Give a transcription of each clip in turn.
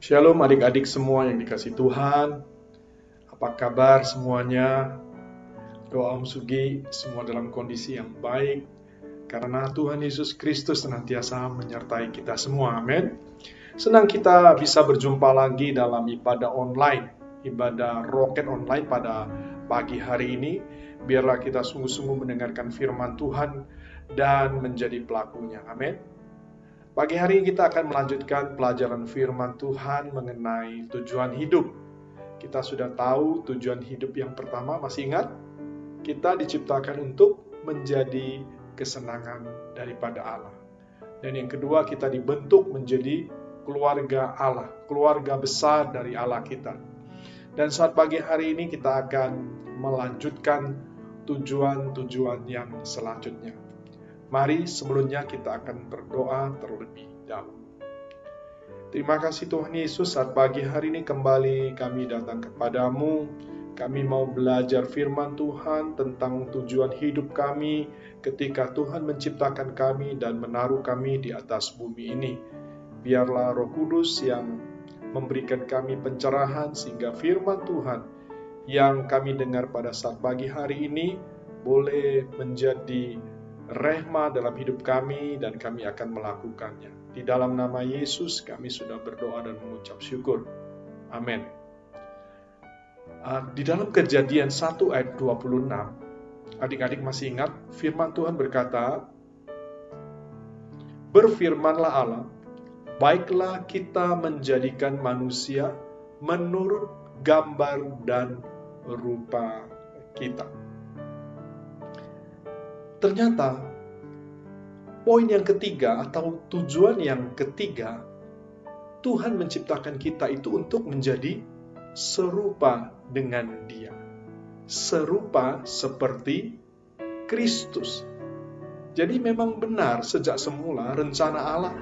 Shalom adik-adik semua yang dikasih Tuhan. Apa kabar semuanya? Doa Om Sugi semua dalam kondisi yang baik. Karena Tuhan Yesus Kristus senantiasa menyertai kita semua. Amin. Senang kita bisa berjumpa lagi dalam ibadah online. Ibadah roket online pada pagi hari ini. Biarlah kita sungguh-sungguh mendengarkan firman Tuhan dan menjadi pelakunya. Amin. Pagi hari ini kita akan melanjutkan pelajaran firman Tuhan mengenai tujuan hidup. Kita sudah tahu tujuan hidup yang pertama, masih ingat? Kita diciptakan untuk menjadi kesenangan daripada Allah. Dan yang kedua, kita dibentuk menjadi keluarga Allah, keluarga besar dari Allah kita. Dan saat pagi hari ini kita akan melanjutkan tujuan-tujuan yang selanjutnya. Mari sebelumnya kita akan berdoa terlebih dahulu. Terima kasih Tuhan Yesus, saat pagi hari ini kembali kami datang kepadamu. Kami mau belajar firman Tuhan tentang tujuan hidup kami ketika Tuhan menciptakan kami dan menaruh kami di atas bumi ini. Biarlah Roh Kudus yang memberikan kami pencerahan sehingga firman Tuhan yang kami dengar pada saat pagi hari ini boleh menjadi rehma dalam hidup kami dan kami akan melakukannya. Di dalam nama Yesus kami sudah berdoa dan mengucap syukur. Amin. Di dalam Kejadian 1 ayat 26, adik-adik masih ingat firman Tuhan berkata, "Berfirmanlah Allah, baiklah kita menjadikan manusia menurut gambar dan rupa kita." Ternyata, poin yang ketiga atau tujuan yang ketiga, Tuhan menciptakan kita itu untuk menjadi serupa dengan Dia. Serupa seperti Kristus. Jadi memang benar sejak semula rencana Allah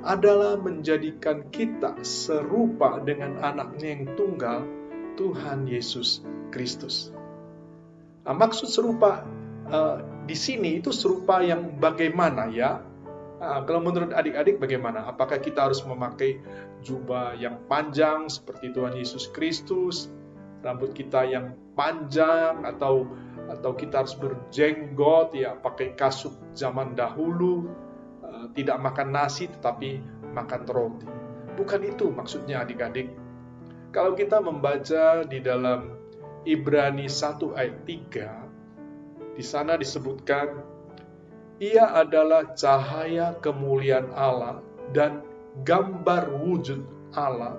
adalah menjadikan kita serupa dengan anaknya yang tunggal, Tuhan Yesus Kristus. Nah, maksud serupa di sini itu serupa yang bagaimana ya? Kalau menurut adik-adik bagaimana? Apakah kita harus memakai jubah yang panjang seperti Tuhan Yesus Kristus, rambut kita yang panjang, atau kita harus berjenggot ya, pakai kasut zaman dahulu, tidak makan nasi tetapi makan roti? Bukan itu maksudnya adik-adik. Kalau kita membaca di dalam Ibrani 1 ayat 3, di sana disebutkan, Ia adalah cahaya kemuliaan Allah dan gambar wujud Allah,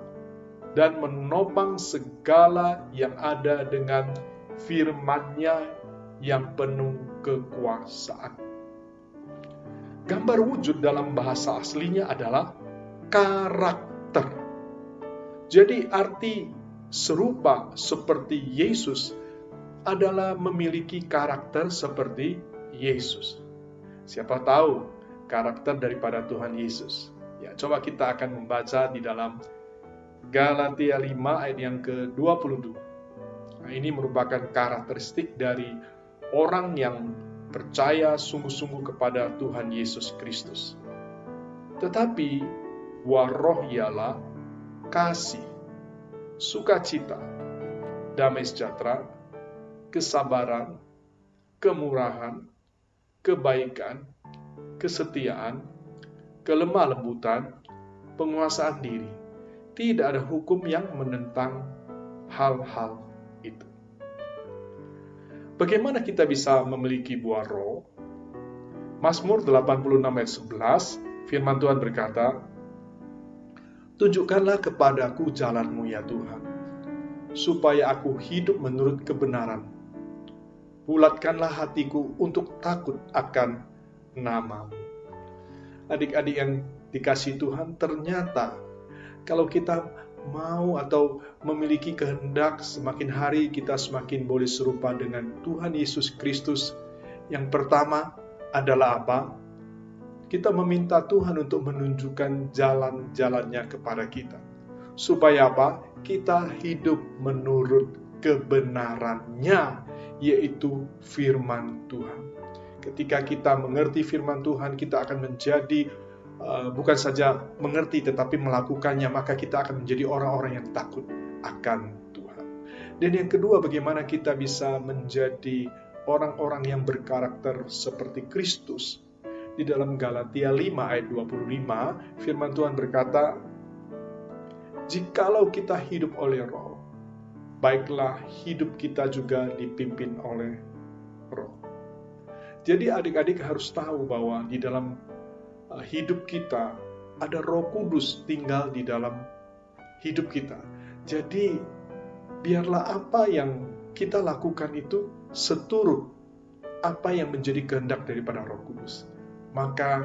dan menopang segala yang ada dengan firman-Nya yang penuh kekuasaan. Gambar wujud dalam bahasa aslinya adalah karakter. Jadi arti serupa seperti Yesus adalah memiliki karakter seperti Yesus. Siapa tahu karakter daripada Tuhan Yesus. Ya, coba kita akan membaca di dalam Galatia 5 ayat yang ke-22. Nah, ini merupakan karakteristik dari orang yang percaya sungguh-sungguh kepada Tuhan Yesus Kristus. Tetapi buah roh ialah kasih, sukacita, damai sejahtera, kesabaran, kemurahan, kebaikan, kesetiaan, kelemah lembutan, penguasaan diri. Tidak ada hukum yang menentang hal-hal itu. Bagaimana kita bisa memiliki buah roh? Mazmur 86 ayat 11, firman Tuhan berkata, "Tunjukkanlah kepadaku jalan-Mu ya Tuhan, supaya aku hidup menurut kebenaran. Bulatkanlah hatiku untuk takut akan nama-Mu." Adik-adik yang dikasihi Tuhan, ternyata kalau kita mau atau memiliki kehendak, semakin hari kita semakin boleh serupa dengan Tuhan Yesus Kristus. Yang pertama adalah apa? Kita meminta Tuhan untuk menunjukkan jalan-jalannya kepada kita. Supaya apa? Kita hidup menurut kebenarannya, yaitu firman Tuhan. Ketika kita mengerti firman Tuhan, kita akan menjadi bukan saja mengerti tetapi melakukannya, maka kita akan menjadi orang-orang yang takut akan Tuhan. Dan yang kedua, bagaimana kita bisa menjadi orang-orang yang berkarakter seperti Kristus. Di dalam Galatia 5 ayat 25, firman Tuhan berkata, "Jikalau kita hidup oleh Roh, baiklah hidup kita juga dipimpin oleh Roh." Jadi adik-adik harus tahu bahwa di dalam hidup kita ada Roh Kudus tinggal di dalam hidup kita. Jadi biarlah apa yang kita lakukan itu seturut apa yang menjadi kehendak daripada Roh Kudus. Maka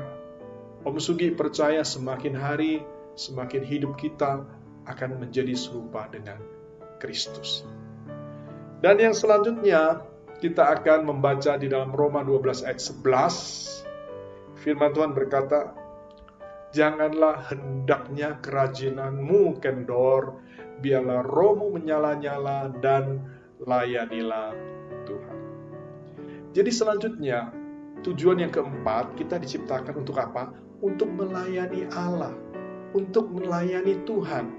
Om Sugi percaya semakin hari, semakin hidup kita akan menjadi serupa dengan Kristus. Dan yang selanjutnya, kita akan membaca di dalam Roma 12 ayat 11. Firman Tuhan berkata, "Janganlah hendaknya kerajinanmu kendor, biarlah rohmu menyala-nyala dan layanilah Tuhan." Jadi selanjutnya, tujuan yang keempat, kita diciptakan untuk apa? Untuk melayani Allah, untuk melayani Tuhan.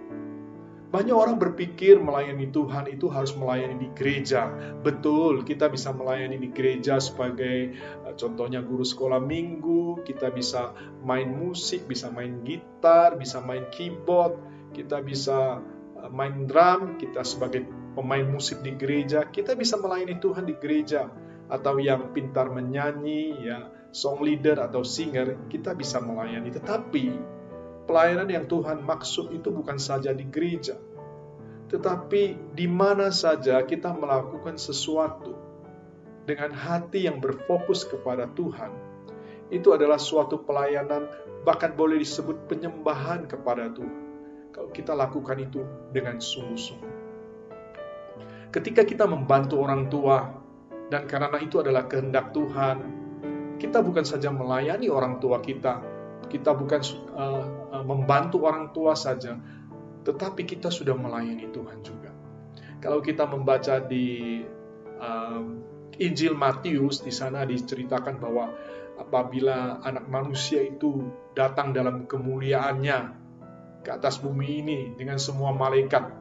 Banyak orang berpikir melayani Tuhan itu harus melayani di gereja. Betul, kita bisa melayani di gereja sebagai contohnya guru sekolah minggu, kita bisa main musik, bisa main gitar, bisa main keyboard, kita bisa main drum, kita sebagai pemain musik di gereja, kita bisa melayani Tuhan di gereja. Atau yang pintar menyanyi, ya, song leader atau singer, kita bisa melayani. Tetapi pelayanan yang Tuhan maksud itu bukan saja di gereja, tetapi di mana saja kita melakukan sesuatu dengan hati yang berfokus kepada Tuhan, itu adalah suatu pelayanan, bahkan boleh disebut penyembahan kepada Tuhan. Kalau kita lakukan itu dengan sungguh-sungguh. Ketika kita membantu orang tua, dan karena itu adalah kehendak Tuhan, kita bukan saja melayani orang tua kita bukan membantu orang tua saja, tetapi kita sudah melayani Tuhan juga. Kalau kita membaca di Injil Matius, di sana diceritakan bahwa apabila anak manusia itu datang dalam kemuliaannya ke atas bumi ini dengan semua malaikat,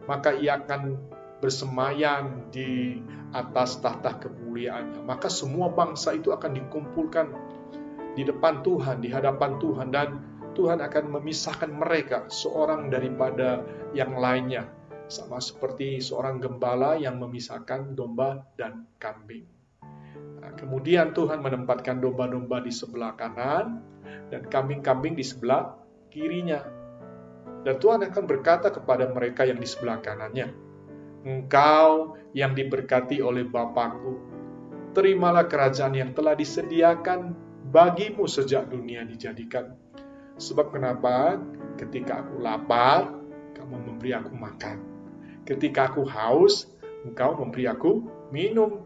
maka ia akan bersemayam di atas tahta kemuliaannya. Maka semua bangsa itu akan dikumpulkan di depan Tuhan, di hadapan Tuhan, dan Tuhan akan memisahkan mereka seorang daripada yang lainnya, sama seperti seorang gembala yang memisahkan domba dan kambing. Nah, kemudian Tuhan menempatkan domba-domba di sebelah kanan dan kambing-kambing di sebelah kirinya. Dan Tuhan akan berkata kepada mereka yang di sebelah kanannya, "Engkau yang diberkati oleh Bapa-Ku, terimalah kerajaan yang telah disediakan bagimu sejak dunia dijadikan. Sebab kenapa? Ketika aku lapar, kamu memberi aku makan. Ketika aku haus, engkau memberi aku minum.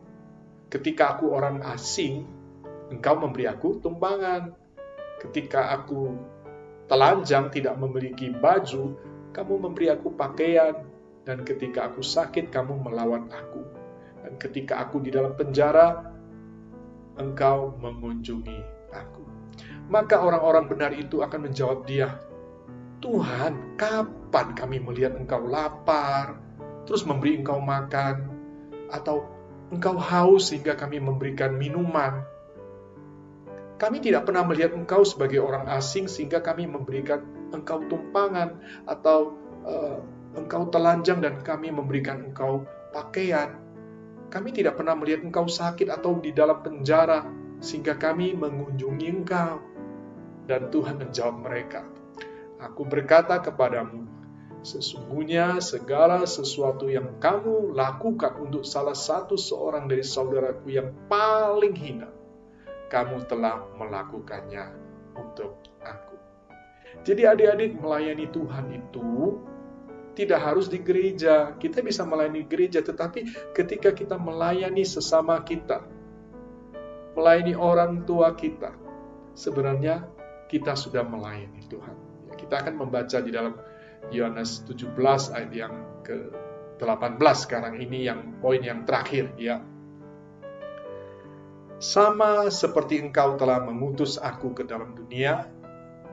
Ketika aku orang asing, engkau memberi aku tumpangan. Ketika aku telanjang tidak memiliki baju, kamu memberi aku pakaian. Dan ketika aku sakit, kamu melawat aku. Dan ketika aku di dalam penjara, engkau mengunjungi aku." Maka orang-orang benar itu akan menjawab dia, "Tuhan, kapan kami melihat engkau lapar, terus memberi engkau makan, atau engkau haus sehingga kami memberikan minuman? Kami tidak pernah melihat engkau sebagai orang asing sehingga kami memberikan engkau tumpangan, atau engkau telanjang dan kami memberikan engkau pakaian. Kami tidak pernah melihat engkau sakit atau di dalam penjara sehingga kami mengunjungi engkau." Dan Tuhan menjawab mereka, "Aku berkata kepadamu, sesungguhnya segala sesuatu yang kamu lakukan untuk salah satu seorang dari saudaraku yang paling hina, kamu telah melakukannya untuk aku." Jadi adik-adik, melayani Tuhan itu tidak harus di gereja. Kita bisa melayani gereja, tetapi ketika kita melayani sesama kita, melayani orang tua kita, sebenarnya kita sudah melayani Tuhan. Kita akan membaca di dalam Yohanes 17 ayat yang ke-18 sekarang ini, yang poin yang terakhir, ya. "Sama seperti engkau telah mengutus aku ke dalam dunia,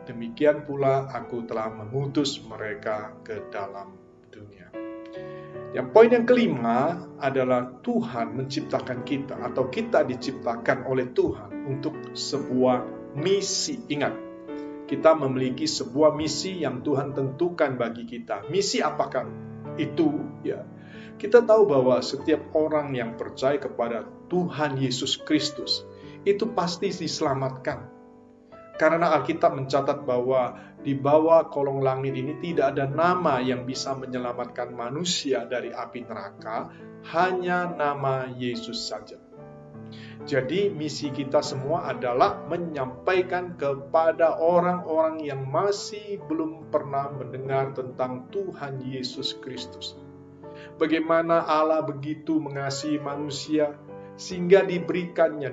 demikian pula aku telah mengutus mereka ke dalam dunia. Yang poin yang kelima adalah Tuhan menciptakan kita, atau kita diciptakan oleh Tuhan untuk sebuah misi. Ingat, kita memiliki sebuah misi yang Tuhan tentukan bagi kita. Misi apakah itu? Ya, kita tahu bahwa setiap orang yang percaya kepada Tuhan Yesus Kristus itu pasti diselamatkan. Karena Alkitab mencatat bahwa di bawah kolong langit ini tidak ada nama yang bisa menyelamatkan manusia dari api neraka, hanya nama Yesus saja. Jadi misi kita semua adalah menyampaikan kepada orang-orang yang masih belum pernah mendengar tentang Tuhan Yesus Kristus. Bagaimana Allah begitu mengasihi manusia sehingga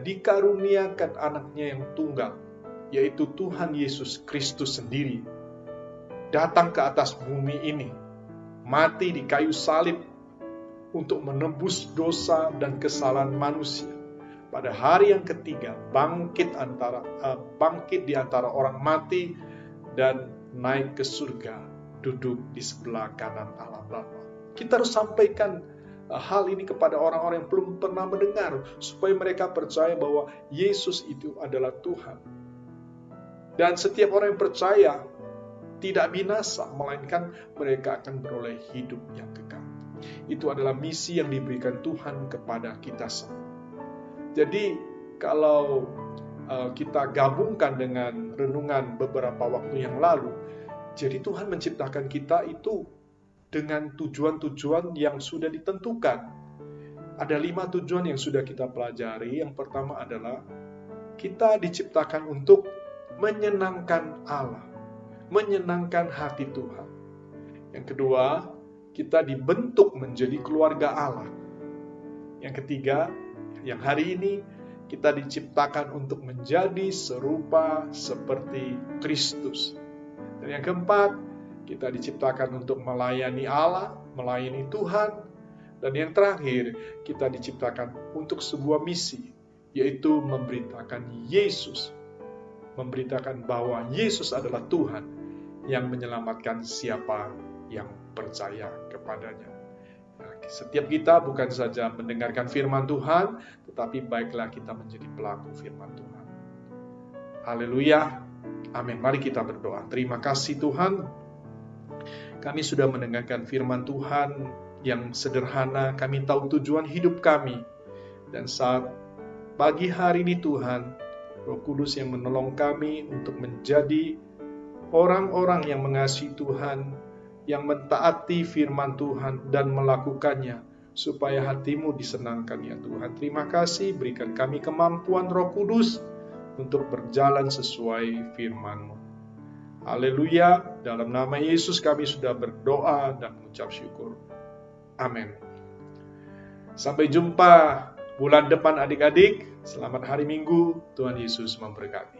dikaruniakan anaknya yang tunggal, yaitu Tuhan Yesus Kristus sendiri, datang ke atas bumi ini, mati di kayu salib untuk menebus dosa dan kesalahan manusia. Pada hari yang ketiga, bangkit di antara orang mati dan naik ke surga, duduk di sebelah kanan Allah Bapa. Kita harus sampaikan hal ini kepada orang-orang yang belum pernah mendengar, supaya mereka percaya bahwa Yesus itu adalah Tuhan. Dan setiap orang yang percaya tidak binasa, melainkan mereka akan beroleh hidup yang kekal. Itu adalah misi yang diberikan Tuhan kepada kita semua. Jadi kalau kita gabungkan dengan renungan beberapa waktu yang lalu, jadi Tuhan menciptakan kita itu dengan tujuan-tujuan yang sudah ditentukan. Ada 5 tujuan yang sudah kita pelajari. Yang pertama adalah kita diciptakan untuk menyenangkan Allah, menyenangkan hati Tuhan. Yang kedua, kita dibentuk menjadi keluarga Allah. Yang ketiga, yang hari ini kita diciptakan untuk menjadi serupa seperti Kristus. Dan yang keempat, kita diciptakan untuk melayani Allah, melayani Tuhan. Dan yang terakhir, kita diciptakan untuk sebuah misi, yaitu memberitakan Yesus. Memberitakan bahwa Yesus adalah Tuhan yang menyelamatkan siapa yang percaya kepadanya. Setiap kita bukan saja mendengarkan firman Tuhan, tetapi baiklah kita menjadi pelaku firman Tuhan. Haleluya. Amin. Mari kita berdoa. Terima kasih Tuhan. Kami sudah mendengarkan firman Tuhan yang sederhana. Kami tahu tujuan hidup kami. Dan saat pagi hari ini Tuhan, Roh Kudus yang menolong kami untuk menjadi orang-orang yang mengasihi Tuhan, yang mentaati firman Tuhan dan melakukannya, supaya hatimu disenangkan ya Tuhan. Terima kasih, berikan kami kemampuan Roh Kudus untuk berjalan sesuai firman-Mu. Haleluya, dalam nama Yesus kami sudah berdoa dan mengucap syukur. Amin. Sampai jumpa bulan depan adik-adik. Selamat hari Minggu, Tuhan Yesus memberkati.